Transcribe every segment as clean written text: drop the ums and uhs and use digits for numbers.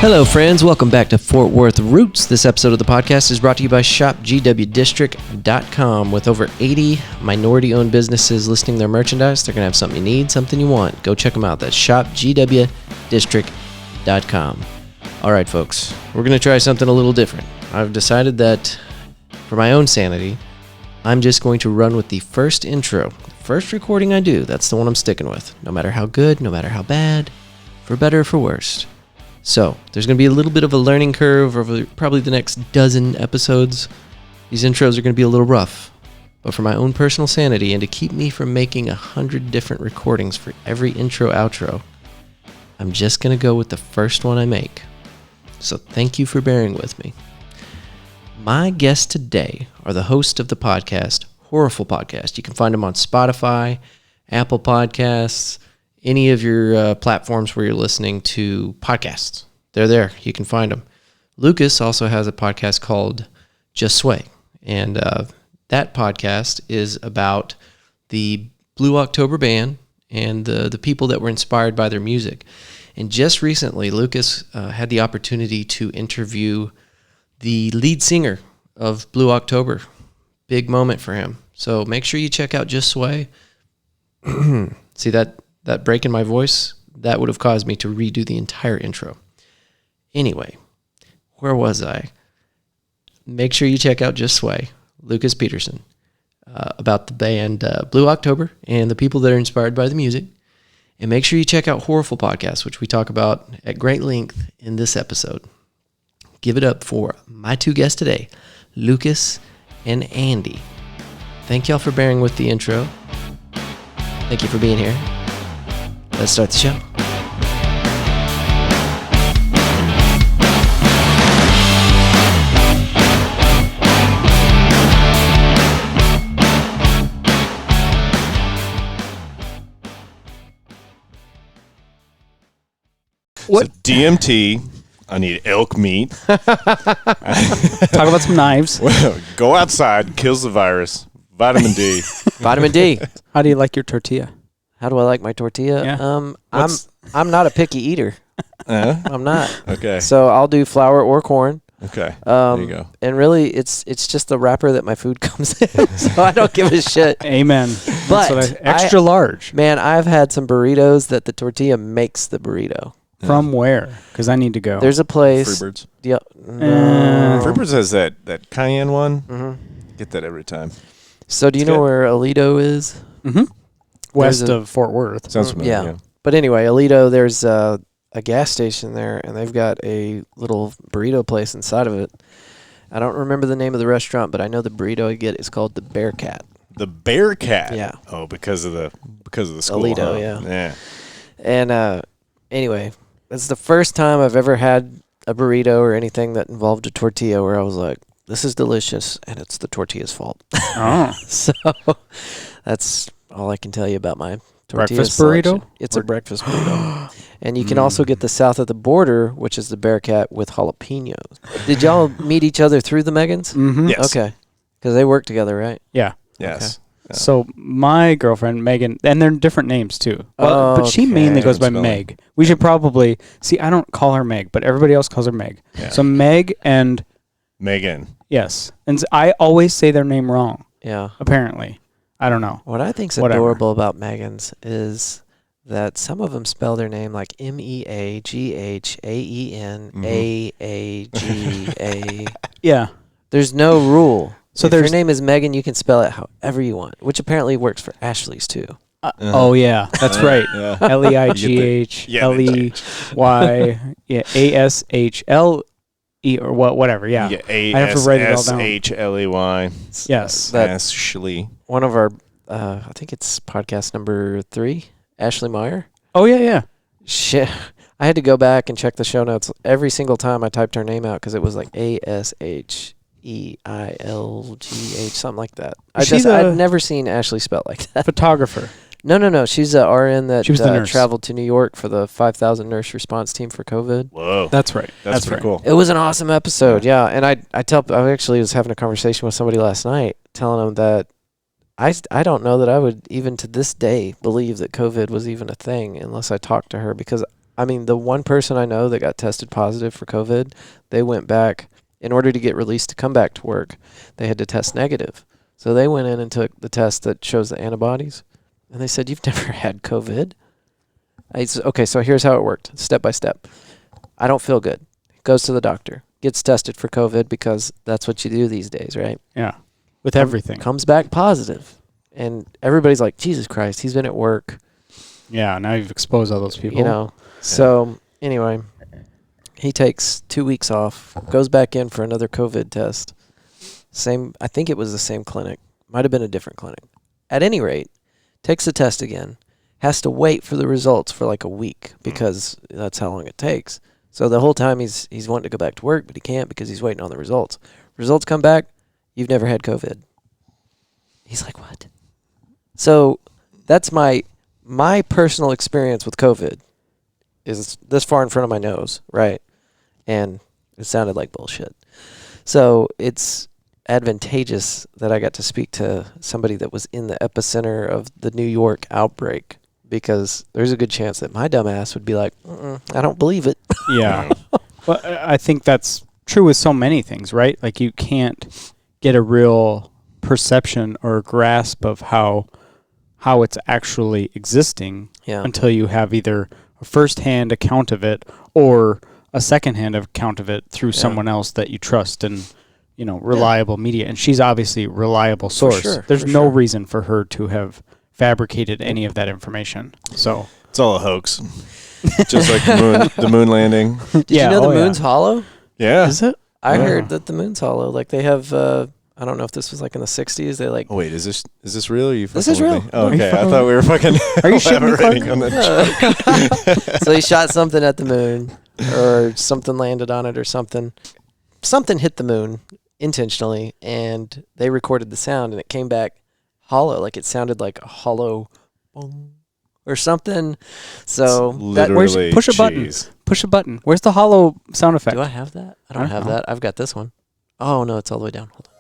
Hello, friends. Welcome back to Fort Worth Roots. This episode of the podcast is brought to you by ShopGWDistrict.com. With over 80 minority-owned businesses listing their merchandise, they're going to have something you need, something you want. Go check them out. That's ShopGWDistrict.com. All right, folks. We're going to try something a little different. I've decided that, for my own sanity, I'm just going to run with the first intro. The first recording I do, that's the one I'm sticking with. No matter how good, no matter how bad, for better or for worse. So, there's going to be a little bit of a learning curve over probably the next dozen episodes. These intros are going to be a little rough. But for my own personal sanity and to keep me from making 100 different recordings for every intro outro, I'm just going to go with the first one I make. So thank you for bearing with me. My guests today are the host of the podcast, HorrorFul Podcast. You can find them on Spotify, Apple Podcasts, any of your platforms where you're listening to podcasts. They're there. You can find them. Lucas also has a podcast called Just Sway. And that podcast is about the Blue October band and the people that were inspired by their music. And just recently, Lucas had the opportunity to interview the lead singer of Blue October. Big moment for him. So make sure you check out Just Sway. See that break in my voice? That would have caused me to redo the entire intro. Anyway, where was I? Make sure you check out Just Sway, Lucas Peterson, about the band Blue October and the people that are inspired by the music. And make sure you check out HorrorFul Podcast, which we talk about at great length in this episode. Give it up for my two guests today, Lucas and Andy. Thank y'all for bearing with the intro. Thank you for being here. Let's start the show. What? So DMT, I need elk meat. Talk about some knives. Go outside, kills the virus. Vitamin D. Vitamin D. How do you like your tortilla? How do I like my tortilla? Yeah. I'm not a picky eater. I'm not. Okay. So I'll do flour or corn. Okay. There you go. And really, it's just the wrapper that my food comes in. So I don't give a shit. Amen. But extra large. Man, I've had some burritos that the tortilla makes the burrito. From where? Because I need to go. There's a place. Freebirds. Yeah. Freebirds has that cayenne one. Mm-hmm. Get that every time. So do you know where Alito is? Mm-hmm. West of Fort Worth. Sounds familiar. Yeah. But anyway, Alito, there's a gas station there, and they've got a little burrito place inside of it. I don't remember the name of the restaurant, but I know the burrito I get is called the Bearcat. The Bearcat? Yeah. Oh, because of the school. Alito, huh? yeah. And anyway, it's the first time I've ever had a burrito or anything that involved a tortilla where I was like, this is delicious, and it's the tortilla's fault. Oh. So that's all I can tell you about my tortilla breakfast selection. burrito? It's a breakfast burrito. And you can also get the south of the border, which is the Bearcat with jalapenos. Did y'all meet each other through the Megans? Mm-hmm. Yes. Okay. Because they work together, right? Yeah. Yes. Okay. Yeah. So my girlfriend, Megan, and they're different names too. Well, but she Okay. mainly goes by Different spelling. Meg. We should probably... See, I don't call her Meg, but everybody else calls her Meg. Yeah. So Meg and... Megan. Yes. And I always say their name wrong, Yeah. apparently. I don't know. What I think's Whatever. adorable about Megans is that some of them spell their name like MEAGHAENAAGA. Yeah. There's no rule. So if your there's- name is Megan, you can spell it however you want, which apparently works for Ashley's too. Oh, yeah. That's right. Yeah. LEIGH, Yeah, LEY, yeah, ASHLE, or whatever. Yeah. I have to write it all down. ASSHLEY. Yes. Ashley. One of our, I think it's podcast number 3, Ashley Meyer. Oh, yeah. Shit. I had to go back and check the show notes every single time I typed her name out because it was like ASHEILGH, something like that. I'd never seen Ashley spelled like that. Photographer. No. She's a RN that She was the nurse. traveled to New York for the 5,000 nurse response team for COVID. Whoa. That's right. That's pretty right. cool. It was an awesome episode, yeah. And I actually was having a conversation with somebody last night telling them that I don't know that I would even to this day believe that COVID was even a thing unless I talked to her, because I mean, the one person I know that got tested positive for COVID, they went back in order to get released to come back to work. They had to test negative. So they went in and took the test that shows the antibodies, and they said, "You've never had COVID." I said, "Okay, so here's how it worked, step by step. I don't feel good." Goes to the doctor, gets tested for COVID because that's what you do these days, right? Yeah, with everything. Comes back positive, and everybody's like, "Jesus Christ, he's been at work." Yeah, now you've exposed all those people. You know. So anyway, he takes 2 weeks off, goes back in for another COVID test. I think it was the same clinic. Might have been a different clinic. At any rate, takes the test again. Has to wait for the results for like a week because that's how long it takes. So the whole time he's wanting to go back to work, but he can't because he's waiting on the results. Results come back, you've never had COVID. He's like, what? So that's my personal experience with COVID is this far in front of my nose, right? And it sounded like bullshit. So it's advantageous that I got to speak to somebody that was in the epicenter of the New York outbreak, because there's a good chance that my dumb ass would be like, I don't believe it. Yeah. Well, I think that's true with so many things, right? Like you can't get a real perception or grasp of how it's actually existing until you have either a first-hand account of it or a second-hand account of it through someone else that you trust and, reliable media. And she's obviously a reliable source. Sure, There's no reason for her to have fabricated any of that information. So It's all a hoax. Just like the moon landing. Did you know the moon's hollow? Yeah. Is it? I heard that the moon's hollow. Like they have, I don't know if this was like in the 60s. They like. Oh, wait, is this real? Or are you This fucking is with real. me? Oh, okay, I thought we were fucking. Are you shitting me, elaborating on that. So he shot something at the moon, or something landed on it, or something. Something hit the moon intentionally, and they recorded the sound, and it came back hollow. Like it sounded like a hollow boom or something. So Literally, push a button. Push a button. Where's the hollow sound effect? do I have that? I don't have that. I've got this one. Oh no, it's all the way down. Hold on.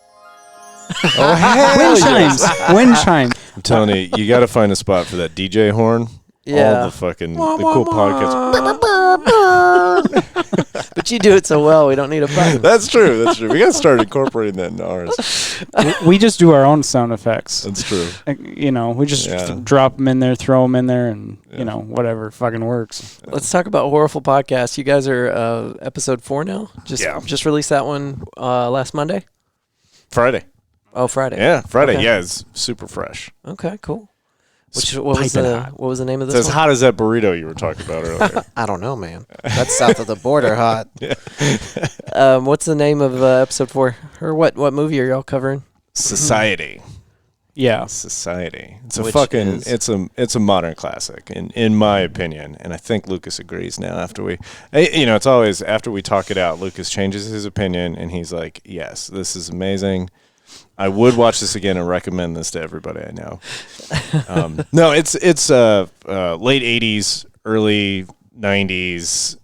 Oh, hell Wind yes. chimes. Wind chimes. I'm telling you, you got to find a spot for that DJ horn. Yeah. All the fucking the cool podcasts. But you do it so well, we don't need a button. That's true. That's true. We got to start incorporating that in ours. We just do our own sound effects. That's true. We just drop them in there, throw them in there, and, whatever fucking works. Let's talk about HorrorFul Podcast. You guys are episode 4 now? Just released that one last Monday? Friday. Oh, Friday. Yeah, Friday. Okay. Yeah, it's super fresh. Okay, cool. What was the name of It's this as one? hot as that burrito you were talking about earlier. I don't know, man. That's south of the border hot. What's the name of episode 4? Or what movie are y'all covering? Society. Yeah. Society. It's a Which fucking is- it's a modern classic in my opinion, and I think Lucas agrees now after we it's always after we talk it out, Lucas changes his opinion and he's like, "Yes, this is amazing. I would watch this again and recommend this to everybody I know." No, it's late 80s, early 90s.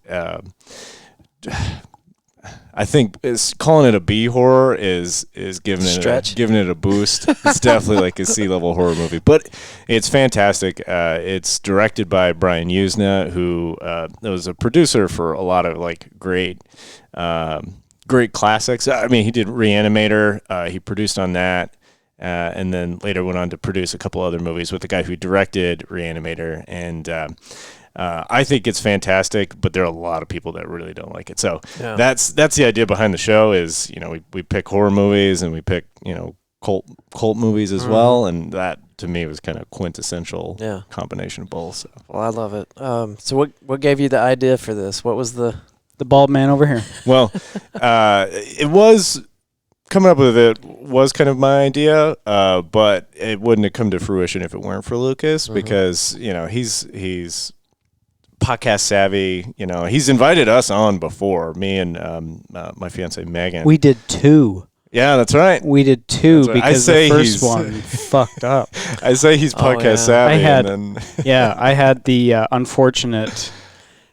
I think calling it a B horror is giving it a boost. It's definitely like a C-level horror movie, but it's fantastic. It's directed by Brian Usna, who was a producer for a lot of like great classics. I mean, he did Reanimator. He produced on that, and then later went on to produce a couple other movies with the guy who directed Reanimator. And I think it's fantastic, but there are a lot of people that really don't like it. So that's the idea behind the show is, we pick horror movies and we pick, cult movies as well. And that to me was kind of quintessential combination of both. So. Well, I love it. So what gave you the idea for this? What was the bald man over here? Well, it was coming up with it was kind of my idea, but it wouldn't have come to fruition if it weren't for Lucas, because he's podcast savvy. He's invited us on before, me and my fiance Megan. We did 2. Yeah, that's right. We did 2 right. because the first one fucked up. I say he's podcast savvy. I had the unfortunate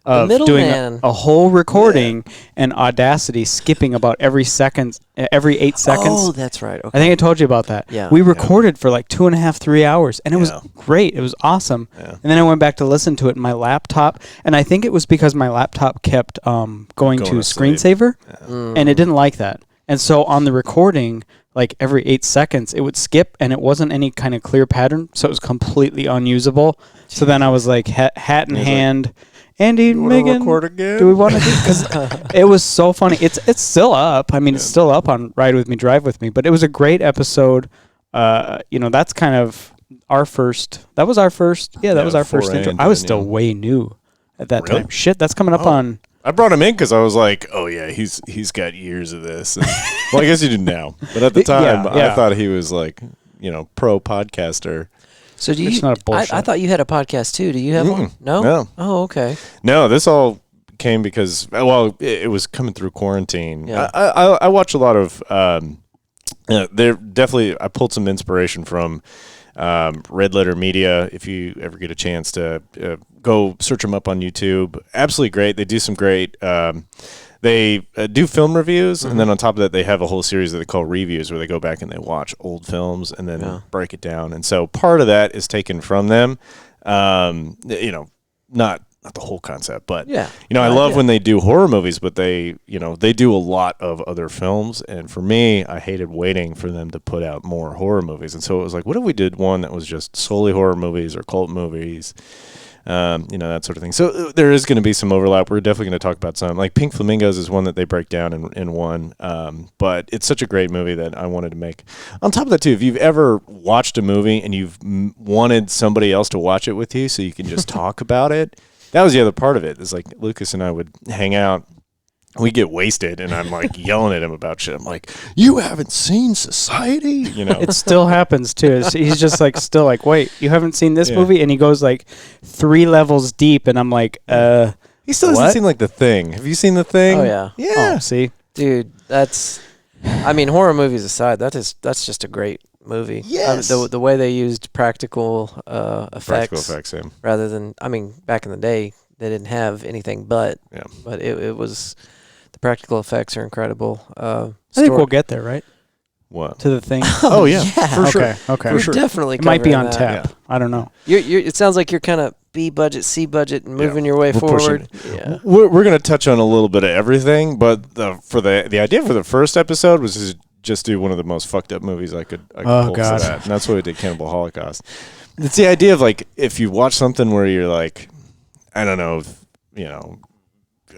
of doing a whole recording and Audacity skipping about every 8 seconds. Oh, that's right. Okay. I think I told you about that. Yeah. We recorded for like 2.5, 3 hours, and it was great. It was awesome. Yeah. And then I went back to listen to it in my laptop, and I think it was because my laptop kept going to screensaver, and it didn't like that. And so on the recording, like every 8 seconds, it would skip, and it wasn't any kind of clear pattern, so it was completely unusable. So then I was like, hat in hand, Andy, Megan, record again? do we want to do? Because it was so funny. It's still up. I mean, it's still up on Ride With Me, Drive With Me. But it was a great episode. That's kind of our first. That was our first. Yeah, that was our first intro. I was still way new at that time. Shit, that's coming up on. I brought him in because I was like, oh yeah, he's got years of this. And, well, I guess you do now, but at the time, I thought he was like, pro podcaster. So do you? It's not a bullshit. I thought you had a podcast too. Do you have one? No. No. Oh, okay. No, this all came because it was coming through quarantine. Yeah. I watch a lot of. There definitely I pulled some inspiration from Red Letter Media. If you ever get a chance to go search them up on YouTube, absolutely great. They do some great. They do film reviews, and then on top of that, they have a whole series that they call reviews, where they go back and they watch old films and then break it down. And so part of that is taken from them. Not the whole concept, but I love when they do horror movies, but they do a lot of other films. And for me, I hated waiting for them to put out more horror movies. And so it was like, what if we did one that was just solely horror movies or cult movies? That sort of thing. So there is going to be some overlap. We're definitely going to talk about some. Like Pink Flamingos is one that they break down in one. But it's such a great movie that I wanted to make. On top of that, too, if you've ever watched a movie and you've wanted somebody else to watch it with you so you can just talk about it, that was the other part of it. It's like Lucas and I would hang out. We get wasted, and I'm like yelling at him about shit. I'm like, "You haven't seen Society?" It still happens too. He's just like, still like, wait, you haven't seen this movie? And he goes like 3 levels deep, and I'm like, He still hasn't seen like The Thing. Have you seen The Thing? Oh yeah, yeah. Oh, see, dude, horror movies aside, that's just a great movie. Yes, the way they used practical effects, rather than back in the day they didn't have anything but it was. The practical effects are incredible. I think we'll get there, right? What? To The Thing. Oh yeah, for sure. Okay, we're definitely. It might be on that. tap. Yeah. I don't know. It sounds like you're kind of B budget, C budget, and moving your way forward. Yeah. We're going to touch on a little bit of everything, but the idea for the first episode was to just do one of the most fucked up movies I could pull for that, and that's why we did Cannibal Holocaust. It's the idea of like if you watch something where you're like, I don't know,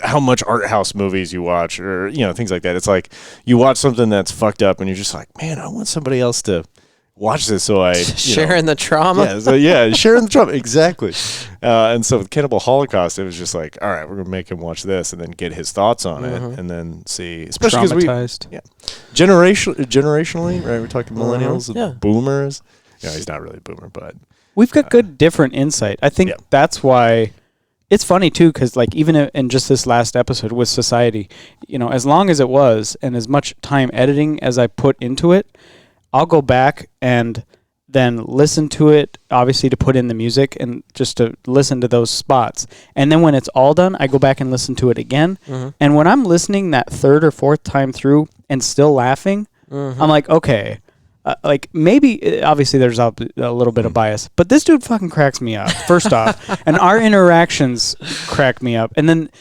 how much art house movies you watch or things like that. It's like you watch something that's fucked up and you're just like, man, I want somebody else to watch this so I sharing the trauma. Sharing the trauma, exactly. And so with Cannibal Holocaust, it was just like, all right, we're gonna make him watch this and then get his thoughts on it and then see, especially because generationally, right? We're talking millennials and boomers. He's not really a boomer, but we've got good different insight. I think that's why. It's funny, too, because like even in just this last episode with Society, as long as it was and as much time editing as I put into it, I'll go back and then listen to it, obviously to put in the music and just to listen to those spots. And then when it's all done, I go back and listen to it again. And when I'm listening that 3rd or 4th time through and still laughing, I'm like, okay. Maybe, obviously there's a little bit of bias, but this dude fucking cracks me up, first off. And our interactions crack me up. And then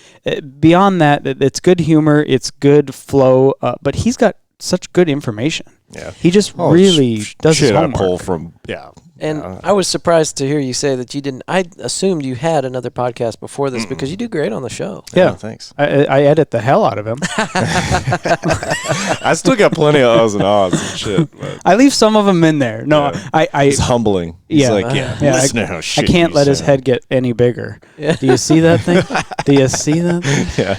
beyond that, it's good humor, it's good flow, but he's got such good information. Yeah. He just really does his homework. Pull from, And I was surprised to hear you say that you didn't. I assumed you had another podcast before this because you do great on the show. Yeah, thanks. I edit the hell out of him. I still got plenty of uhs and ahs and shit. But I leave some of them in there. No, it's humbling. He's like, listen to how shit I can't let his head get any bigger. Yeah. Do you see that thing? Yeah.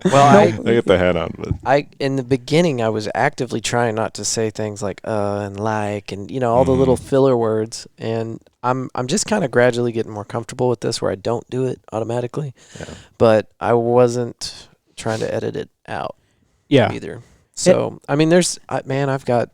I get the head on, but in the beginning I was actively trying not to say things like and like and all the little filler words. And I'm just kind of gradually getting more comfortable with this where I don't do it automatically. Yeah. But I wasn't trying to edit it out either. So, I've got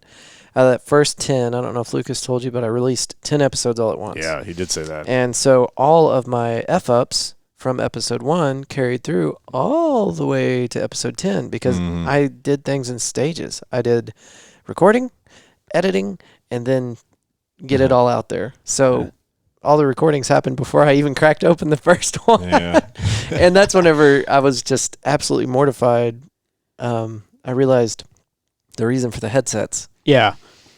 that first 10, I don't know if Lucas told you, but I released 10 episodes all at once. Yeah, he did say that. And so all of my F-ups from episode 1 carried through all the way to episode 10 because I did things in stages. I did recording, editing, and then get it all out there. So all the recordings happened before I even cracked open the first one. Yeah. And that's whenever I was just absolutely mortified. I realized the reason for the headsets. Yeah.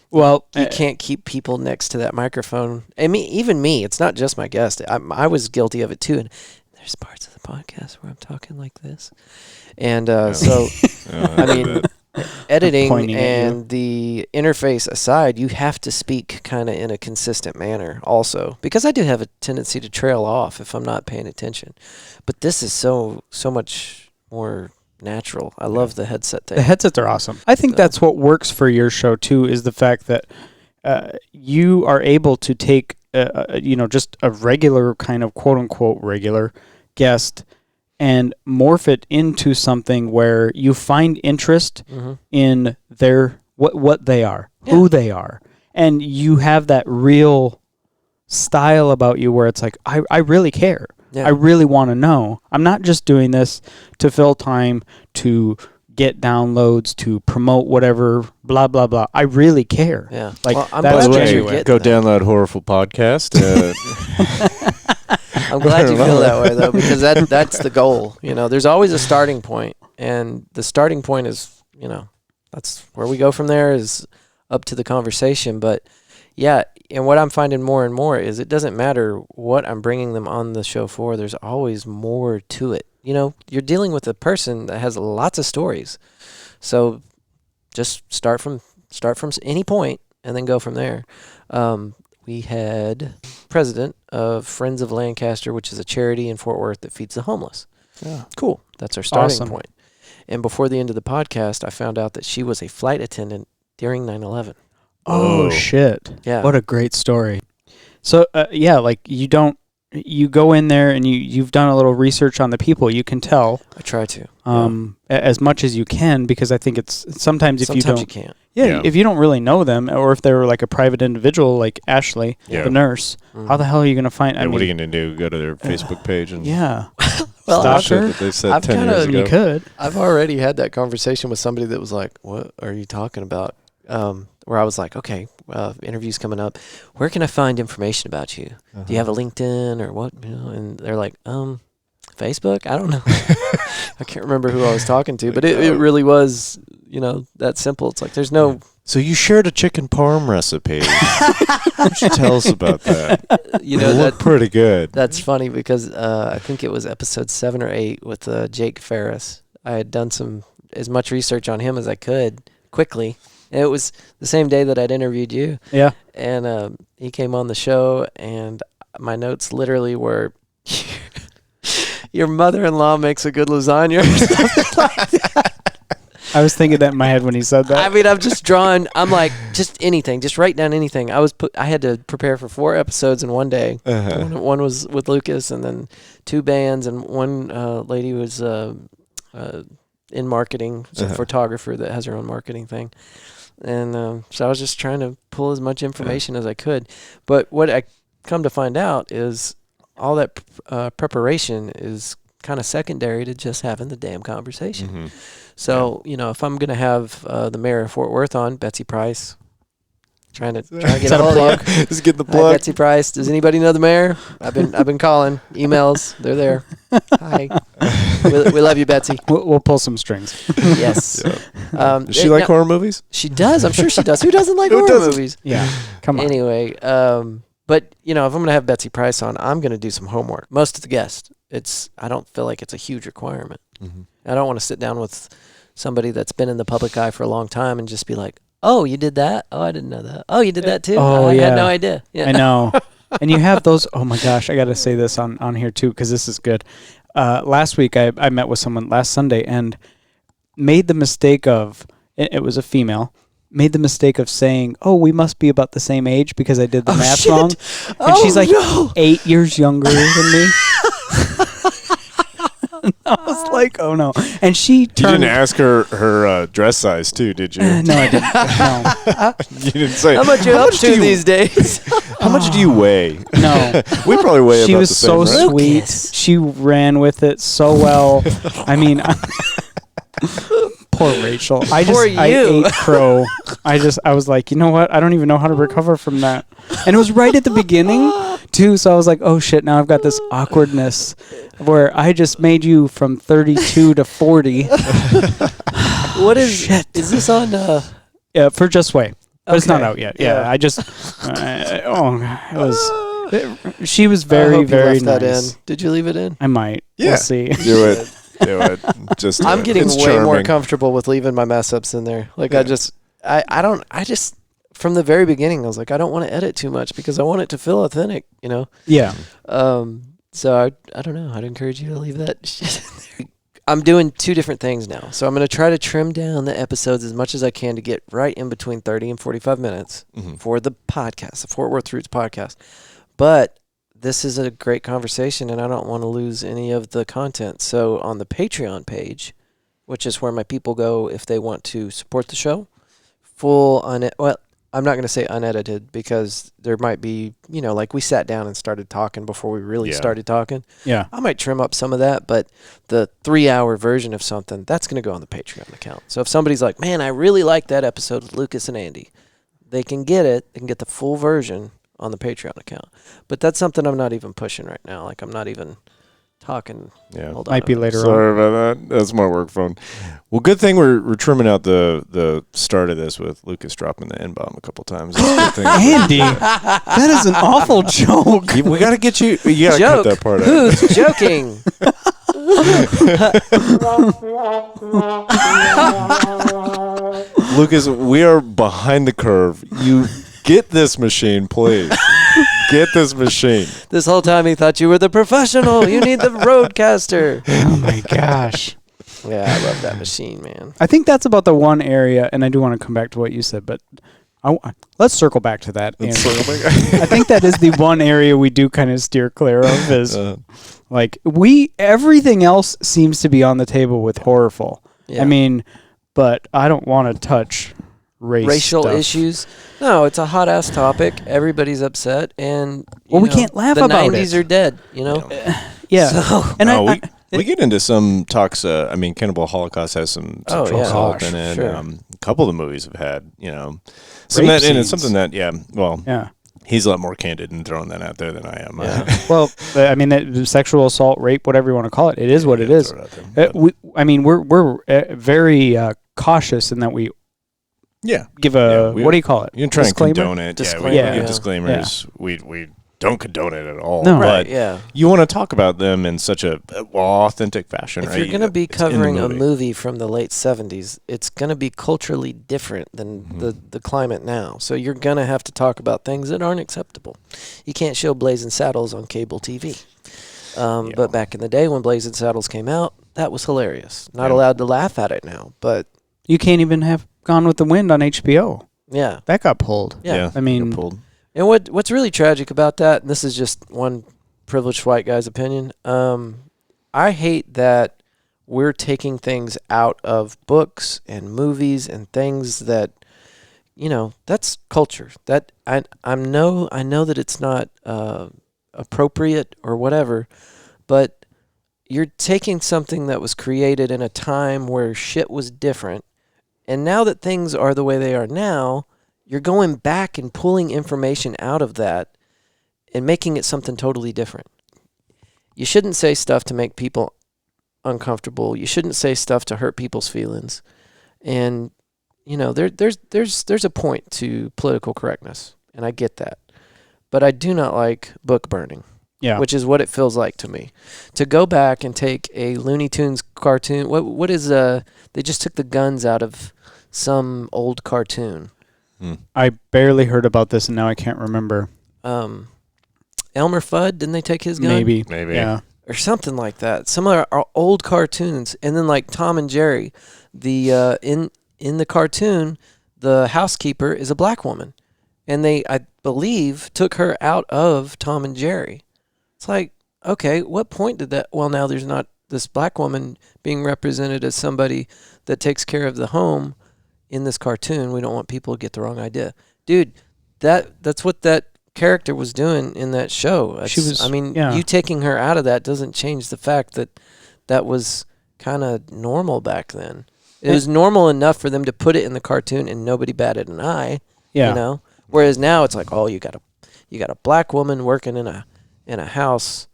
Well, you can't keep people next to that microphone. I mean, even me, it's not just my guest. I was guilty of it too. And there's parts of the podcast where I'm talking like this. And I mean, editing and the interface aside, you have to speak kind of in a consistent manner also. Because I do have a tendency to trail off if I'm not paying attention. But this is so much more natural. I love the headset thing. The headsets are awesome. I think that's what works for your show too, is the fact that you are able to take just a regular kind of quote unquote regular guest and morph it into something where you find interest in their what they are, who they are, and you have that real style about you where it's like I really care. Yeah. I really want to know. I'm not just doing this to fill time, to get downloads, to promote whatever, blah, blah, blah. I really care. Yeah. Like, well, that's genuine. Go download HorrorFul Podcast. I'm glad you feel that way, though, because that's the goal. You know, there's always a starting point, and the starting point is, that's where we go from there is up to the conversation. But, yeah, and what I'm finding more and more is it doesn't matter what I'm bringing them on the show for. There's always more to it. You're dealing with a person that has lots of stories. So just start from any point and then go from there. We had president of Friends of Lancaster, which is a charity in Fort Worth that feeds the homeless. Yeah. Cool. That's our starting point. And before the end of the podcast, I found out that she was a flight attendant during 9/11. Oh, shit. Yeah. What a great story. So, you go in there and you've done a little research on the people. You can tell. I try to. As much as you can, because I think it's sometimes you can't. Yeah, if you don't really know them, or if they're like a private individual like Ashley, the nurse, how the hell are you going to find? What are you going to do? Go to their Facebook page and well, shit that they said 10 years ago? You could. I've already had that conversation with somebody that was like, "What are you talking about?" Where I was like, "Okay, interview's coming up. Where can I find information about you? Do you have a LinkedIn or what?" And they're like, Facebook? I don't know. I can't remember who I was talking to, but it really was, that simple. It's like there's no... So you shared a chicken parm recipe. Why don't you tell us about that? It looked pretty good. That's funny because I think it was episode 7 or 8 with Jake Ferris. I had done as much research on him as I could quickly. And it was the same day that I'd interviewed you. Yeah. And he came on the show, and my notes literally were... Your mother-in-law makes a good lasagna or something like that. I was thinking that in my head when he said that. I mean, I'm just drawing. I'm like, just anything. Just write down anything. I had to prepare for 4 episodes in one day. One was with Lucas, and then 2 bands, and one lady was in marketing, a photographer that has her own marketing thing. And so I was just trying to pull as much information as I could. But what I come to find out is all that preparation is kind of secondary to just having the damn conversation. So, if I'm going to have the mayor of Fort Worth on, Betsy Price, trying to get a hold of you. Just get the plug. Hi, Betsy Price. Does anybody know the mayor? I've been calling. Emails. They're there. Hi. We love you, Betsy. We'll pull some strings. Yes. Yeah. Does she like horror movies? She does. I'm sure she does. Who doesn't like horror movies? Yeah. Come on. Anyway, but, if I'm going to have Betsy Price on, I'm going to do some homework. Most of the guests, I don't feel like it's a huge requirement. I don't want to sit down with somebody that's been in the public eye for a long time and just be like, oh, you did that? Oh, I didn't know that. Oh, you did that too? I had no idea. Yeah. I know. And you have those, oh my gosh, I got to say this on here too, because this is good. Last week, I met with someone last Sunday and made the mistake of, it was a female, made the mistake of saying, oh, we must be about the same age because I did the math wrong. And she's like 8 years younger than me. I was like, oh no. And she You turned. didn't ask her dress size too, did you? No, I didn't. No. You didn't say. How much you up to these days? How much do you weigh? No. We probably weigh She about was the so same, right? sweet. Lucas. She ran with it so well. I mean, poor Rachel. I Poor I you. ate crow. I was like, you know what? I don't even know how to recover from that. And it was right at the beginning too. So I was like, oh shit! Now I've got this awkwardness where I just made you from 32 to 40. What is shit? Is this on? Yeah, for Just Way. But it's not Okay. out yet. Yeah, Yeah. I just. It was. She was very, I hope you very left nice. that in. Did you leave it in? I might. Yeah. We'll see. Do it. Do it. Just. I'm getting it's way more charming. comfortable with leaving my mess ups in there. Like Yeah. I just from the very beginning I was like I don't want to edit too much because I want it to feel authentic, you know. Yeah. So I don't know. I'd encourage you to leave that shit in there. I'm doing two different things now. So I'm going to try to trim down the episodes as much as I can to get right in between 30 and 45 minutes for the podcast, the Fort Worth Roots podcast. But this is a great conversation, and I don't want to lose any of the content. So on the Patreon page, which is where my people go if they want to support the show, I'm not going to say unedited because there might be, like we sat down and started talking before we really started talking. Yeah. I might trim up some of that, but the 3-hour version of something, that's going to go on the Patreon account. So if somebody's like, man, I really like that episode with Lucas and Andy, they can get it. They can get the full version on the Patreon account. But that's something I'm not even pushing right now. Like I'm not even talking. Yeah. Hold on. Might be later on. Sorry about that. That's my work phone. Well, good thing we're trimming out the start of this with Lucas dropping the Nbomb a couple times. That's a good thing. Andy, that is an awful joke. We got to get you. You got to cut Joke. that part out. Who's joking? Lucas, we are behind the curve. You get this machine, please. Get this machine. This whole time he thought you were the professional. You need the roadcaster. Oh my gosh. Yeah, I love that machine, man. I think that's about the one area, and I do want to come back to what you said, but let's circle back to that. Andy. I think that is the one area we do kind of steer clear of is like everything else seems to be on the table with HorrorFul. Yeah. I mean, but I don't want to touch racial stuff. issues. No, it's a hot ass topic. Everybody's upset, and we can't laugh about the 90s are dead. You know. Yeah. So, And we get into some talks. I mean, Cannibal Holocaust has some sexual assault in it. sure. A couple of the movies have had, some that, and it's something that, he's a lot more candid in throwing that out there than I am. Yeah. Well, I mean, that sexual assault, rape, whatever you want to call it, it is what it is. throw it out there. We're very cautious in that we give what do you call it? You can try Disclaimer? and condone it. Disclaimer, We yeah. give disclaimers. We don't condone it at all. No. But right, yeah. you want to talk about them in such a authentic fashion, If right? you're going to be It's in the covering a movie from the late 70s, it's going to be culturally different than the climate now. So you're going to have to talk about things that aren't acceptable. You can't show Blazing Saddles on cable TV. But back in the day when Blazing Saddles came out, that was hilarious. Not allowed to laugh at it now, but You can't even have Gone with the Wind on HBO. yeah. That got pulled. Yeah. I mean, pulled. And what's really tragic about that, and this is just one privileged white guy's opinion, I hate that we're taking things out of books and movies and things that, that's culture. That I know that it's not appropriate or whatever, but you're taking something that was created in a time where shit was different, and now that things are the way they are now, you're going back and pulling information out of that and making it something totally different. You shouldn't say stuff to make people uncomfortable. You shouldn't say stuff to hurt people's feelings. And, there's a point to political correctness, and I get that. But I do not like book burning, which is what it feels like to me. To go back and take a Looney Tunes cartoon, what is, they just took the guns out of some old cartoon. I barely heard about this, and now I can't remember. Elmer Fudd, didn't they take his gun? Maybe. Yeah. Or something like that. Some of our old cartoons. And then like Tom and Jerry, the in the cartoon, the housekeeper is a black woman. And they, I believe, took her out of Tom and Jerry. It's like, okay, what point did that... Well, now there's not this black woman being represented as somebody that takes care of the home in this cartoon. We don't want people to get the wrong idea. Dude, that's what that character was doing in that show. You taking her out of that doesn't change the fact that that was kind of normal back then. It was normal enough for them to put it in the cartoon and nobody batted an eye. Yeah. You know? Whereas now it's like, oh, you got a black woman working in a house,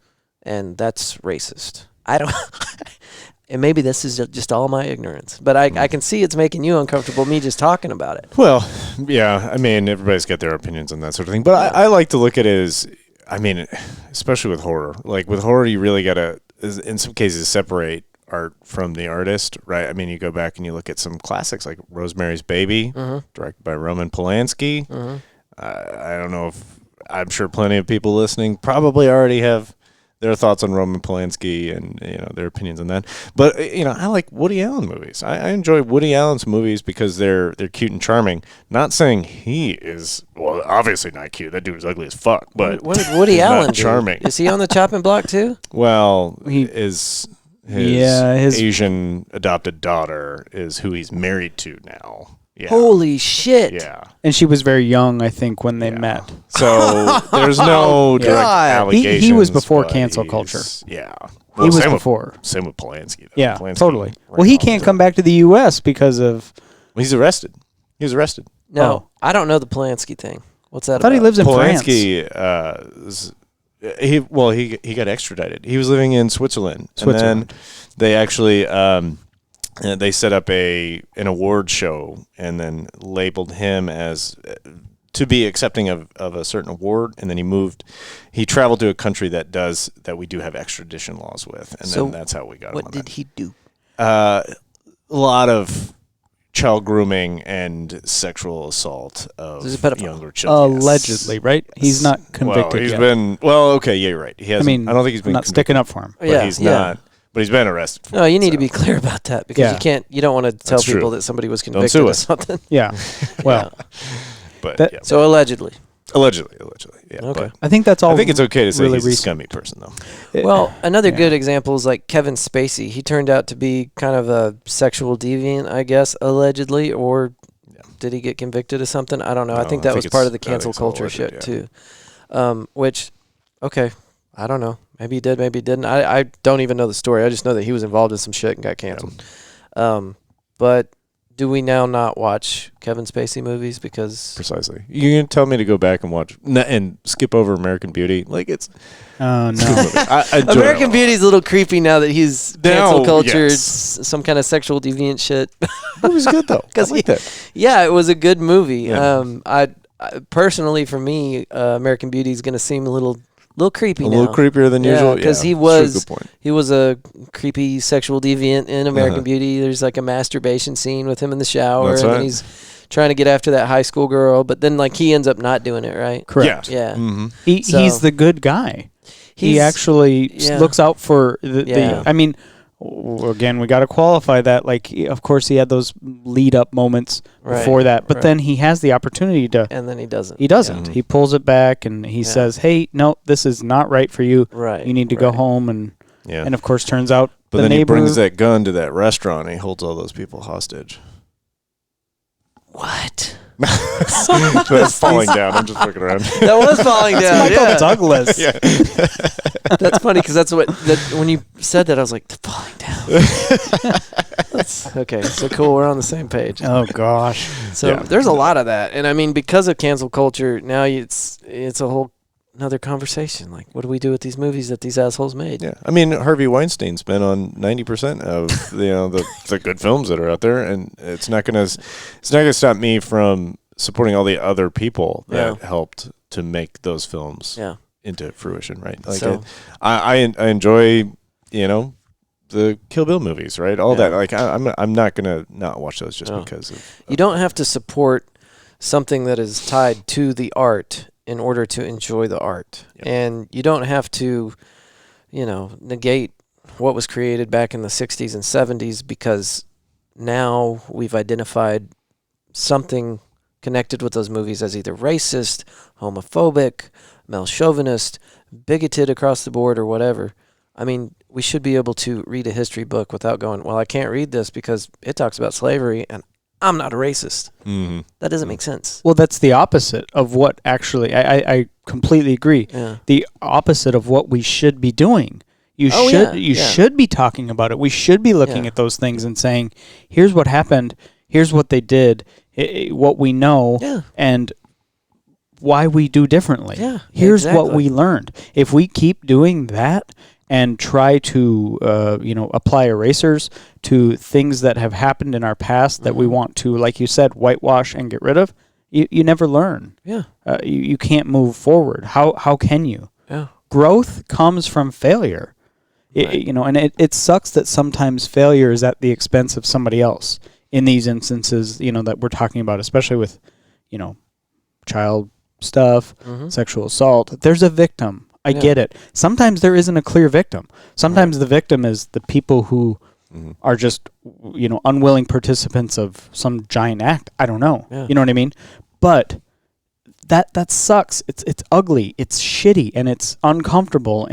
and that's racist. I don't and maybe this is just all my ignorance, but I can see it's making you uncomfortable, me just talking about it. Well, yeah, I mean, everybody's got their opinions on that sort of thing, but I like to look at it as, I mean, especially with horror. Like with horror, you really got to, in some cases, separate art from the artist, right? I mean, you go back and you look at some classics like Rosemary's Baby, directed by Roman Polanski. I don't know if, I'm sure plenty of people listening probably already have their thoughts on Roman Polanski and, you know, their opinions on that. But, you know, I like Woody Allen movies. I enjoy Woody Allen's movies because they're cute and charming. Not saying he is, well, obviously not cute. That dude was ugly as fuck. But what did Woody Allen do? Charming. Is he on the chopping block too? Well, his Asian adopted daughter is who he's married to now. Yeah. Holy shit. Yeah. And she was very young, I think, when they met. So there's no direct allegations. He was before cancel culture. Yeah. Well, he was before. Same with Polanski, though. Yeah, Polanski totally. Well, he can't come back to the U.S. because of... Well, he's arrested. He was arrested. No, I don't know the Polanski thing. What's that I thought he lives in Polanski, France. he got extradited. He was living in Switzerland. And then they actually... they set up an award show and then labeled him as to be accepting of a certain award, and then he traveled to a country that we do have extradition laws with, and then that's how we got him on that. What did he do? A lot of child grooming and sexual assault of younger children. Allegedly, right? He's not convicted yet. Okay, yeah, you're right. He hasn't, I don't think he's been not sticking up for him. But he's not. But he's been arrested for it. No, you need to be clear about that because you don't want to tell people that somebody was convicted of something. Yeah. Well, so allegedly. Allegedly, yeah. Okay. I think that's all. I think it's okay to say really he's a scummy person, though. Well, another good example is like Kevin Spacey. He turned out to be kind of a sexual deviant, I guess, allegedly, or did he get convicted of something? I don't know. I think that was part of the cancel culture shit too. Which, okay, I don't know. Maybe he did, maybe he didn't. I don't even know the story. I just know that he was involved in some shit and got canceled. But do we now not watch Kevin Spacey movies because... Precisely. You're going to tell me to go back and watch and skip over American Beauty? Like, it's... no. American Beauty's a little creepy now that he's cancel culture, some kind of sexual deviant shit. It was good, though. I like that. Yeah, it was a good movie. Yeah. I personally, for me, American Beauty is going to seem a little creepy now. A little creepier than usual? Because he was a creepy sexual deviant in American Beauty. There's like a masturbation scene with him in the shower. Then he's trying to get after that high school girl. But then like he ends up not doing it, right? Correct. Yeah. Mm-hmm. He's the good guy. He actually looks out for the I mean, again, we got to qualify that. Like, of course, he had those lead-up moments before that, but then he has the opportunity to... And then he doesn't. He doesn't. He pulls it back, and he says, hey, no, this is not right for you. Right. You need to go home, and of course, turns out but then he brings that gun to that restaurant, and he holds all those people hostage. What? That's falling down. I'm just looking around. That was falling down. Michael Douglas. Yeah. That's funny because that's when you said that I was like falling down. Okay, so cool. We're on the same page. Oh gosh. So there's a lot of that, and I mean because of cancel culture now it's a whole another conversation. Like, what do we do with these movies that these assholes made? Yeah, I mean Harvey Weinstein's been on 90% of the good films that are out there, and it's not gonna stop me from supporting all the other people that helped to make those films into fruition. Right? Like, so, I enjoy the Kill Bill movies, right? All that. Like, I'm not gonna not watch those just because of. You don't have to support something that is tied to the art in order to enjoy the art. Yep. And you don't have to, negate what was created back in the 60s and 70s because now we've identified something connected with those movies as either racist, homophobic, male chauvinist, bigoted across the board or whatever. I mean, we should be able to read a history book without going, well, I can't read this because it talks about slavery and I'm not a racist. Mm-hmm. That doesn't make sense. Well, that's the opposite of what actually, I completely agree. Yeah. The opposite of what we should be doing. You should be talking about it. We should be looking at those things and saying, here's what happened, here's what they did, what we know, and why we do differently. Yeah, here's what we learned. If we keep doing that and try to apply erasers to things that have happened in our past that we want to, like you said, whitewash and get rid of, you never learn. Yeah. You can't move forward. How can you? Yeah. Growth comes from failure. Right. And it sucks that sometimes failure is at the expense of somebody else. In these instances, that we're talking about, especially with, child stuff, sexual assault, there's a victim. I get it. Sometimes there isn't a clear victim. Sometimes the victim is the people who are just, unwilling participants of some giant act. I don't know. Yeah. You know what I mean? But that sucks. It's ugly. It's shitty, and it's uncomfortable.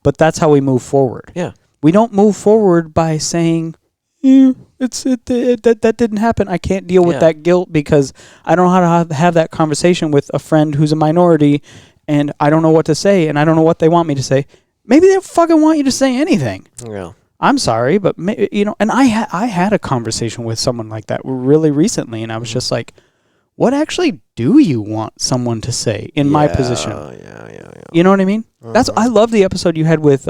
But that's how we move forward. Yeah. We don't move forward by saying, that didn't happen. I can't deal with that guilt because I don't know how to have that conversation with a friend who's a minority, and I don't know what to say, and I don't know what they want me to say. Maybe they don't fucking want you to say anything. Yeah. I'm sorry, but and I had a conversation with someone like that really recently, and I was just like, what actually do you want someone to say in my position? Yeah. You know what I mean? I love the episode you had with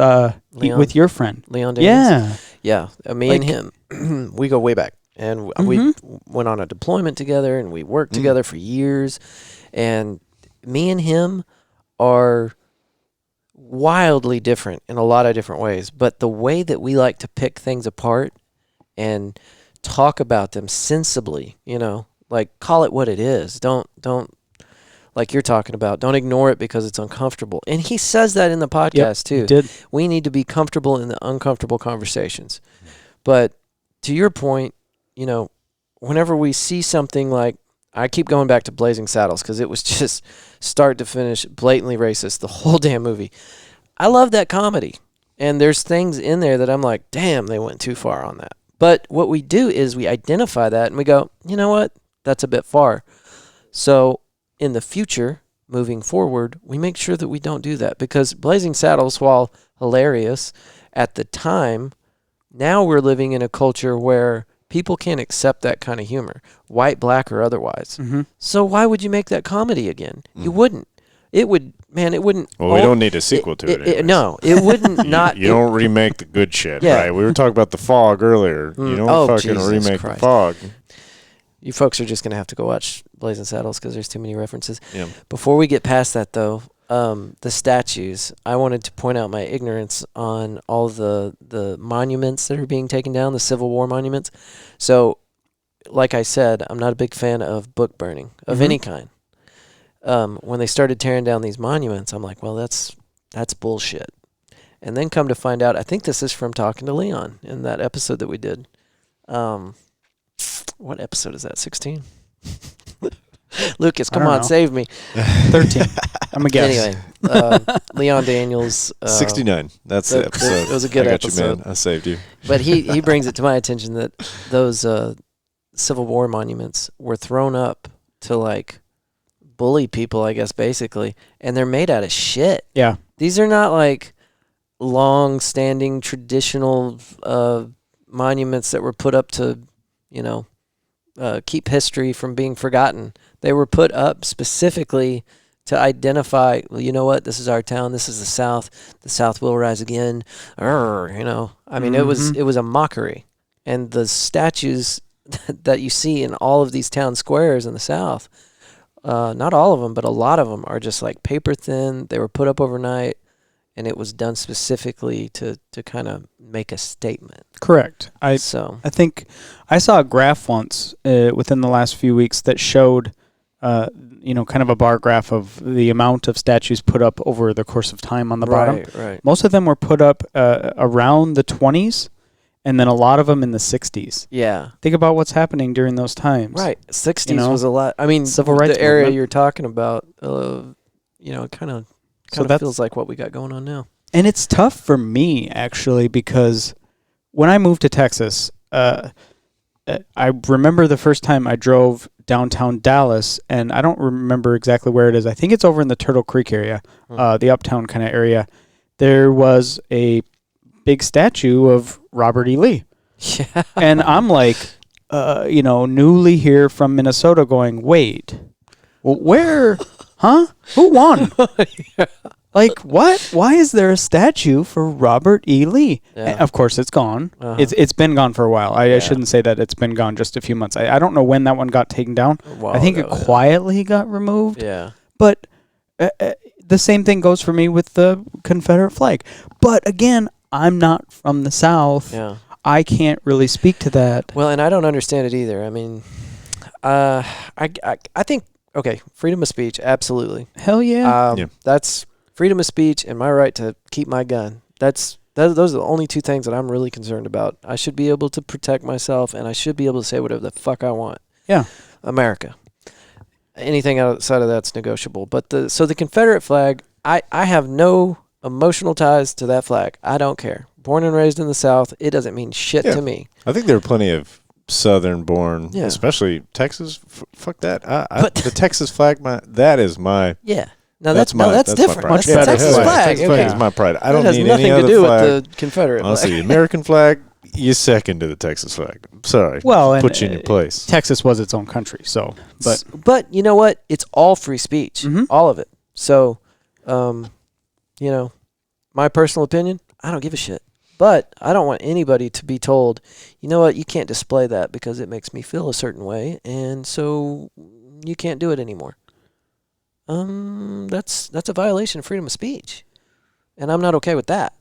with your friend. Leon Daniels. Yeah. Yeah. Me and him, we go way back. And we went on a deployment together, and we worked together for years. And me and him are wildly different in a lot of different ways. But the way that we like to pick things apart and talk about them sensibly, like call it what it is. Don't like you're talking about. Don't ignore it because it's uncomfortable. And he says that in the podcast too. He did. We need to be comfortable in the uncomfortable conversations. But to your point, whenever we see something like, I keep going back to Blazing Saddles because it was just start to finish blatantly racist, the whole damn movie. I love that comedy. And there's things in there that I'm like, damn, they went too far on that. But what we do is we identify that and we go, you know what? That's a bit far. So in the future, moving forward, we make sure that we don't do that. Because Blazing Saddles, while hilarious at the time, now we're living in a culture where people can't accept that kind of humor, white, black, or otherwise. So why would you make that comedy again? You wouldn't. It would, it wouldn't. Well, we don't need a sequel to it. No, it wouldn't not. You don't remake the good shit, right? We were talking about The Fog earlier. You don't fucking remake The Fog. You folks are just going to have to go watch Blazing Saddles because there's too many references. Yeah. Before we get past that, though, the statues, I wanted to point out my ignorance on all the monuments that are being taken down, the Civil War monuments. So, like I said, I'm not a big fan of book burning of any kind. When they started tearing down these monuments, I'm like, well, that's bullshit. And then come to find out, I think this is from Talking to Leon in that episode that we did. What episode is that? 16? Lucas, come on, save me. 13. I'm a guess. Anyway, Leon Daniels. 69. That's the episode. It was a good episode. You, man. I saved you. But he brings it to my attention that those Civil War monuments were thrown up to like bully people, I guess, basically, and they're made out of shit. Yeah. These are not like long-standing traditional monuments that were put up to, keep history from being forgotten. They were put up specifically to identify, well, you know what, this is our town, this is the South will rise again. I mean, it was a mockery. And the statues that you see in all of these town squares in the South, not all of them, but a lot of them are just like paper thin. They were put up overnight, and it was done specifically to kind of make a statement. Correct. I think I saw a graph once within the last few weeks that showed, kind of a bar graph of the amount of statues put up over the course of time on the bottom. Right. Most of them were put up around the 20s, and then a lot of them in the 60s. Yeah. Think about what's happening during those times. Right. 60s was a lot. I mean, civil rights area movement. you're talking about, it kind of feels like what we got going on now. And it's tough for me, actually, because when I moved to Texas, I remember the first time I drove downtown Dallas, and I don't remember exactly where it is. I think it's over in the Turtle Creek area, the uptown kind of area. There was a big statue of Robert E. Lee. Yeah. And I'm like, newly here from Minnesota going, wait, where, huh? Who won? Yeah. Like, what? Why is there a statue for Robert E. Lee? Yeah. And of course, it's gone. Uh-huh. It's been gone for a while. I shouldn't say that it's been gone just a few months. I don't know when that one got taken down. I think it quietly got removed. Yeah. But the same thing goes for me with the Confederate flag. But again, I'm not from the South. Yeah. I can't really speak to that. Well, and I don't understand it either. I mean, I think, okay, freedom of speech, absolutely. Hell yeah. That's freedom of speech and my right to keep my gun. Those are the only two things that I'm really concerned about. I should be able to protect myself, and I should be able to say whatever the fuck I want. Yeah. America. Anything outside of that's negotiable. But the Confederate flag, I have no emotional ties to that flag. I don't care. Born and raised in the South, it doesn't mean shit to me. I think there are plenty of Southern-born, Yeah. especially Texas. Fuck that. The Texas flag, that is my... Yeah. No, that's different. That's the Texas flag. Texas flag is my pride. I don't has need nothing any other to do flag. with the Confederate Honestly, flag. the American flag, you second to the Texas flag. Sorry. Well, put you in your place. Texas was its own country, so. But you know what? It's all free speech. Mhm. All of it. So, my personal opinion, I don't give a shit. But I don't want anybody to be told, you know what, you can't display that because it makes me feel a certain way, and so you can't do it anymore. That's a violation of freedom of speech, and I'm not okay with that.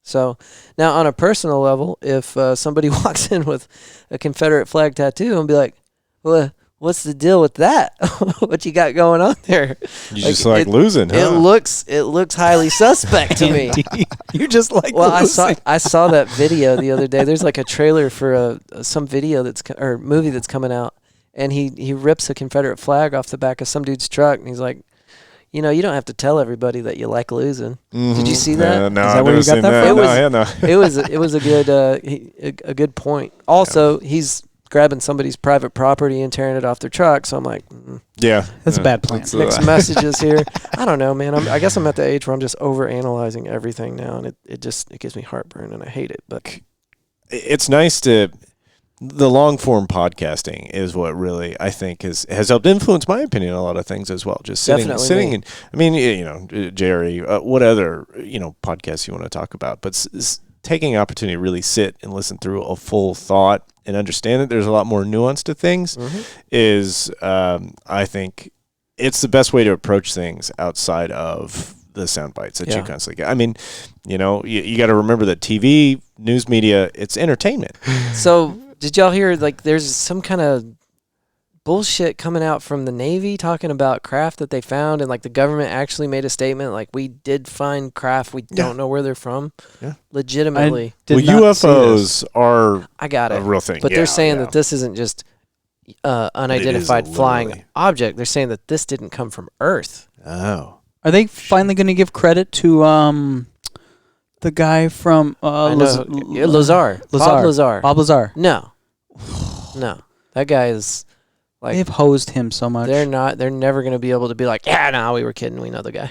So now, on a personal level, if somebody walks in with a Confederate flag tattoo and be like, "Well, what's the deal with that? What you got going on there?" You just like losing, huh? It looks highly suspect to me. You just like Well, I saw that video the other day. There's like a trailer for some video or movie that's coming out, and he rips a Confederate flag off the back of some dude's truck, and he's like, you don't have to tell everybody that you like losing. Mm-hmm. Did you see that? No, Is that I've where never you got seen that that. from? It was a good point. Also, he's grabbing somebody's private property and tearing it off their truck. So I'm like, Yeah. That's a bad plan. mixed messages here. I don't know, man. I guess I'm at the age where I'm just over analyzing everything now, and it gives me heartburn, and I hate it. But it's nice the long form podcasting is what really I think has helped influence my opinion on a lot of things as well. Just sitting and I mean, Jerry, what other podcasts you want to talk about, but taking an opportunity to really sit and listen through a full thought and understand that there's a lot more nuance to things is I think it's the best way to approach things outside of the sound bites that you constantly get. I mean, you got to remember that TV, news media, it's entertainment. So did y'all hear, like, there's some kind of bullshit coming out from the Navy talking about craft that they found, and like the government actually made a statement like, we did find craft, we don't know where they're from. Yeah. Legitimately. UFOs are I got it. a real thing. But they're saying that this isn't just unidentified flying object. They're saying that this didn't come from Earth. Oh. Are they finally going to give credit to the guy from Lazar. Bob Lazar. Bob Lazar. No. That guy is like, they've hosed him so much. They're never going to be able to be like, we were kidding, we know the guy.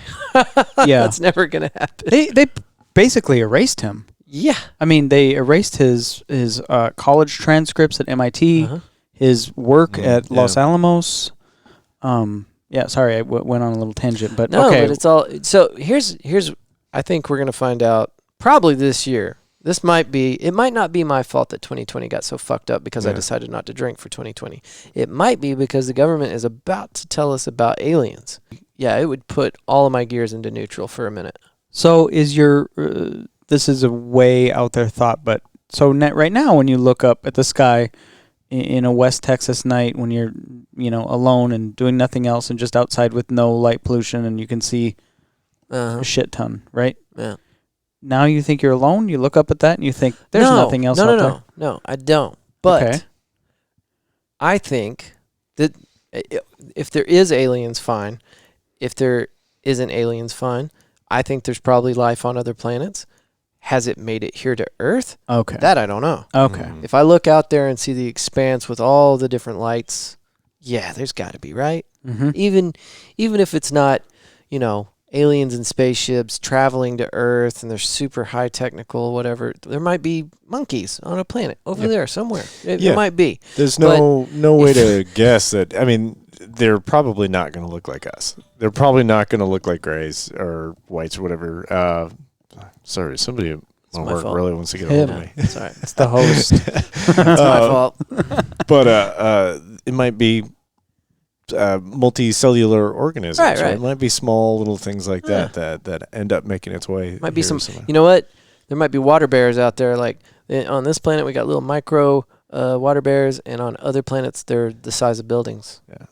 Yeah. That's never going to happen. They basically erased him. Yeah. I mean, they erased his college transcripts at MIT, his work at Los Alamos. Yeah, sorry, I went on a little tangent, but okay. But it's all. So here's. I think we're gonna find out probably this year. It might not be my fault that 2020 got so fucked up because I decided not to drink for 2020. It might be because the government is about to tell us about aliens. Yeah, it would put all of my gears into neutral for a minute. So is your this is a way out there thought, but so right now when you look up at the sky in a West Texas night when you're alone and doing nothing else and just outside with no light pollution and you can see a shit ton, right? Yeah. Now you think you're alone, you look up at that and you think there's nothing else out there. No, I don't. But I think that if there is aliens, fine. If there isn't aliens, fine. I think there's probably life on other planets. Has it made it here to Earth? Okay. That I don't know. Okay. If I look out there and see the expanse with all the different lights, yeah, there's got to be, right? Mm-hmm. Even if it's not, aliens and spaceships traveling to Earth and they're super high technical, whatever, there might be monkeys on a planet over there somewhere. It might be. There's no way to guess that. I mean, they're probably not going to look like us. They're probably not going to look like grays or whites or whatever. Sorry, somebody at my work fault. really wants to get a hold of me. Sorry. It's the host. It's my fault. But it might be multicellular organisms. Right. It might be small little things like that end up making its way. Might be some. somewhere. You know what? There might be water bears out there. Like on this planet, we got little micro water bears, and on other planets, they're the size of buildings. Yeah.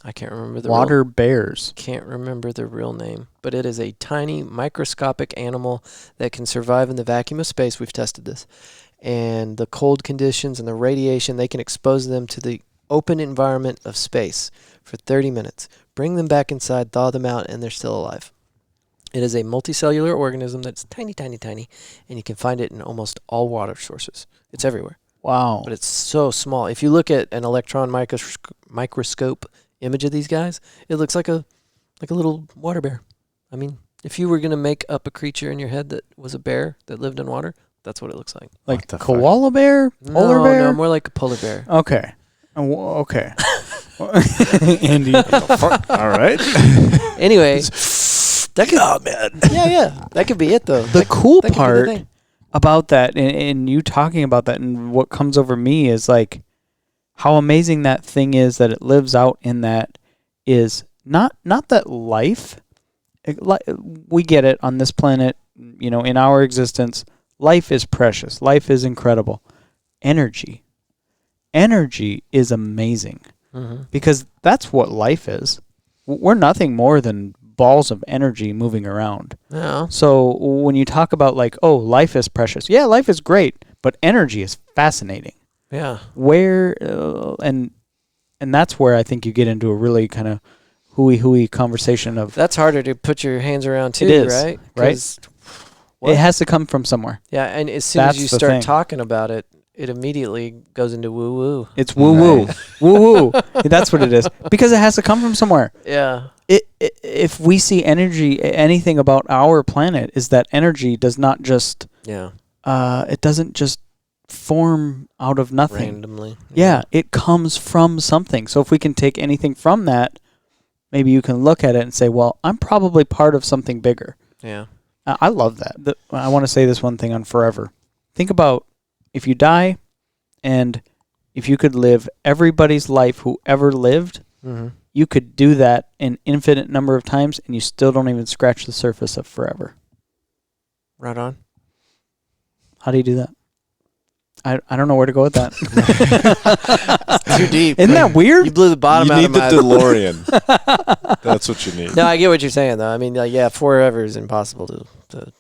I can't remember the Water bears. Can't remember the real name, but it is a tiny microscopic animal that can survive in the vacuum of space. We've tested this, and the cold conditions and the radiation, they can expose them to the open environment of space for 30 minutes. Bring them back inside, thaw them out, and they're still alive. It is a multicellular organism that's tiny, tiny, tiny, and you can find it in almost all water sources. It's everywhere. Wow. But it's so small. If you look at an electron microscope image of these guys, it looks like a little water bear. I mean, if you were going to make up a creature in your head that was a bear that lived in water, that's what it looks like. Like koala bear? Polar bear? No, more like a polar bear. Okay. Okay. Andy. All right. Anyway, that could, man. Yeah. That could be it, though. The cool that part about that, and you talking about that, and what comes over me is like how amazing that thing is that it lives out in that is not that life. We get it on this planet, in our existence. Life is precious. Life is incredible. Energy is amazing because that's what life is. We're nothing more than balls of energy moving around. Yeah. So when you talk about like, oh, life is precious. Yeah, life is great, but energy is fascinating. Yeah. Where and that's where I think you get into a really kind of hooey conversation of. That's harder to put your hands around too, It is, right? right? It has to come from somewhere. Yeah, and as soon as you start talking about it, it immediately goes into woo-woo. It's woo-woo. Woo-woo. That's what it is. Because it has to come from somewhere. Yeah. If we see energy, anything about our planet is that energy does not just... Yeah. It doesn't just form out of nothing. Randomly. Yeah, it comes from something. So if we can take anything from that, maybe you can look at it and say, well, I'm probably part of something bigger. Yeah. I love that. I want to say this one thing on forever. Think about if you die and if you could live everybody's life who ever lived, you could do that an infinite number of times and you still don't even scratch the surface of forever. Right on. How do you do that? I don't know where to go with that. Too deep. Isn't that weird? You blew the bottom out of my... You need the DeLorean. That's what you need. No, I get what you're saying, though. I mean, forever is impossible to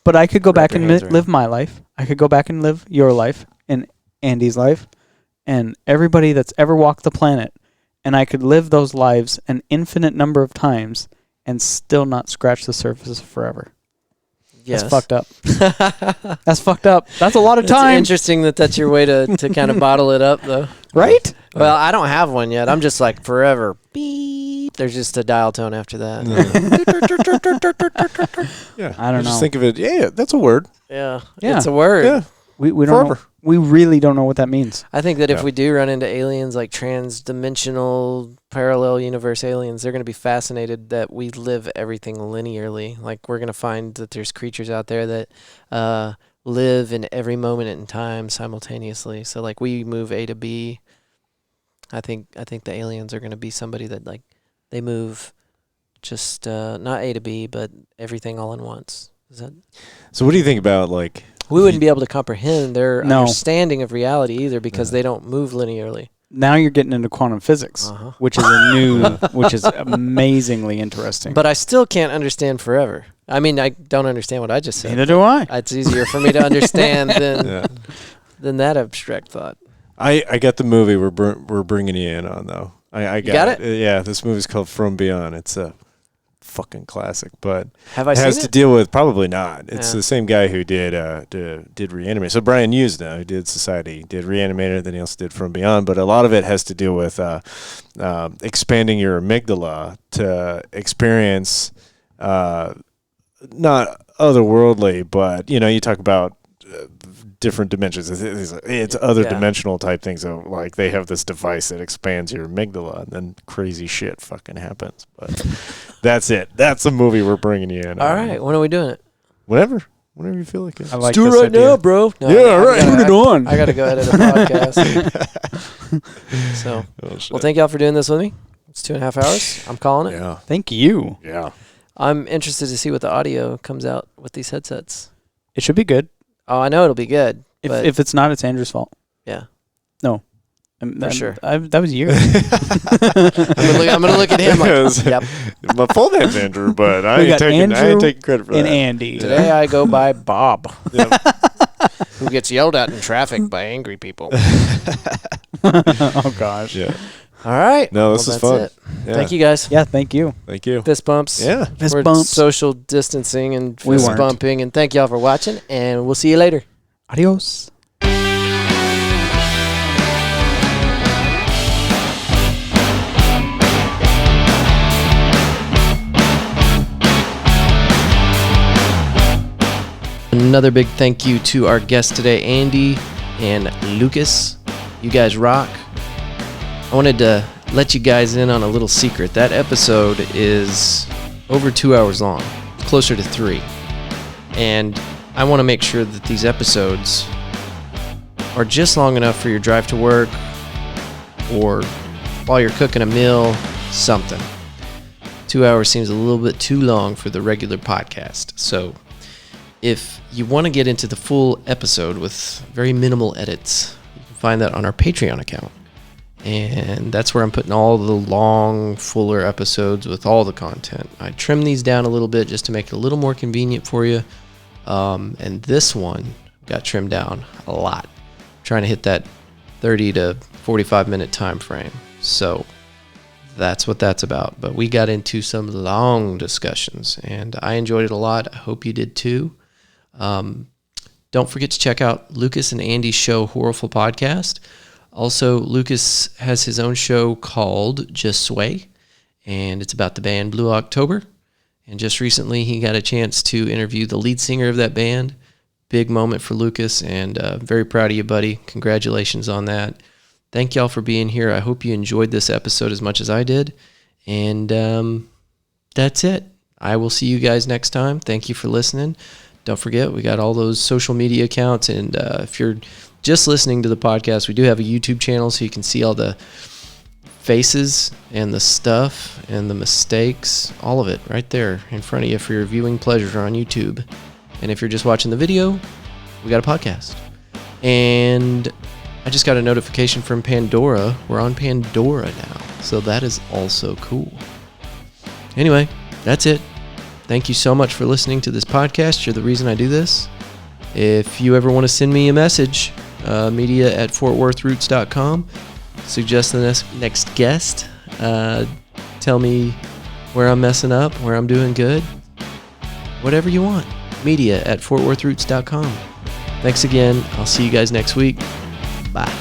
but I could go back and live live my life. I could go back and live your life and Andy's life and everybody that's ever walked the planet. And I could live those lives an infinite number of times and still not scratch the surface forever. Yes. That's fucked up. That's fucked up. That's a lot of time. It's interesting that's your way to kind of bottle it up, though. Right? Well, I don't have one yet. I'm just like forever. Beep. There's just a dial tone after that. Yeah. I don't know. Just think of it. Yeah, that's a word. Yeah. Yeah. It's a word. Yeah. We don't know. We really don't know what that means. I think that if we do run into aliens, like trans-dimensional parallel universe aliens, they're going to be fascinated that we live everything linearly. Like we're going to find that there's creatures out there that live in every moment in time simultaneously. So like we move A to B. I think the aliens are going to be somebody that like they move just not A to B, but everything all in once. Is that? So what do you think about like? We wouldn't be able to comprehend their understanding of reality either because they don't move linearly. Now you're getting into quantum physics, which is which is amazingly interesting. But I still can't understand forever. I mean, I don't understand what I just said. Neither do I. It's easier for me to understand than that abstract thought. I got the movie we're bringing you in on though. I got it? Yeah, this movie's called From Beyond. It's fucking classic. But Have I it seen has it? to deal with probably not. It's Yeah. the same guy who did Reanimator. So Brian Hughes now, who did Society, did Reanimator, then he also did From Beyond. But a lot of it has to do with expanding your amygdala to experience not otherworldly, but you talk about different dimensions. It's other dimensional type things. So like they have this device that expands your amygdala, and then crazy shit fucking happens. But that's it. That's the movie we're bringing you in. All right. When are we doing it? Whenever you feel like it. I like Let's do it this right idea. now, bro. No, Yeah, right. Put it on. I got to go edit a podcast. So, well, thank y'all for doing this with me. It's 2.5 hours. I'm calling it. Yeah. Thank you. Yeah. I'm interested to see what the audio comes out with these headsets. It should be good. Oh, I know it'll be good. But If it's not, it's Andrew's fault. yeah, For sure. That was you. I'm gonna look at him like, yep. My full name's Andrew, but I We ain't got taking Andrew credit for and that. Andy. Today I go by Bob, Yep. who gets yelled at in traffic by angry people. Oh gosh. Yeah. All right. No, this is that's fun. it. Yeah. Thank you guys. Yeah. Thank you. Thank you. Fist bumps. Yeah. Fist We're bumps. social distancing and We fist weren't. bumping. And thank y'all for watching. And we'll see you later. Adios. Another big thank you to our guests today, Andy and Lucas. You guys rock. I wanted to let you guys in on a little secret. That episode is over 2 hours long, closer to 3. And I want to make sure that these episodes are just long enough for your drive to work or while you're cooking a meal, something. 2 hours seems a little bit too long for the regular podcast. So if you want to get into the full episode with very minimal edits, you can find that on our Patreon account. And that's where I'm putting all the long, fuller episodes with all the content. I trim these down a little bit just to make it a little more convenient for you. And this one got trimmed down a lot. I'm trying to hit that 30 to 45 minute time frame. So that's what that's about. But we got into some long discussions, and I enjoyed it a lot. I hope you did too. Don't forget to check out Lucas and Andy's show, HorrorFul Podcast. Also, Lucas has his own show called Just Sway, and it's about the band Blue October. And just recently, he got a chance to interview the lead singer of that band. Big moment for Lucas, and very proud of you, buddy. Congratulations on that. Thank y'all for being here. I hope you enjoyed this episode as much as I did. And that's it. I will see you guys next time. Thank you for listening. Don't forget, we got all those social media accounts. And if you're just listening to the podcast, we do have a YouTube channel so you can see all the faces and the stuff and the mistakes, all of it right there in front of you for your viewing pleasure on YouTube. And if you're just watching the video, we got a podcast. And I just got a notification from Pandora. We're on Pandora now. So that is also cool. Anyway, that's it. Thank you so much for listening to this podcast. You're the reason I do this. If you ever want to send me a message, media@fortworthroots.com. Suggest the next guest. Tell me where I'm messing up, where I'm doing good. Whatever you want. Media@fortworthroots.com. Thanks again. I'll see you guys next week. Bye.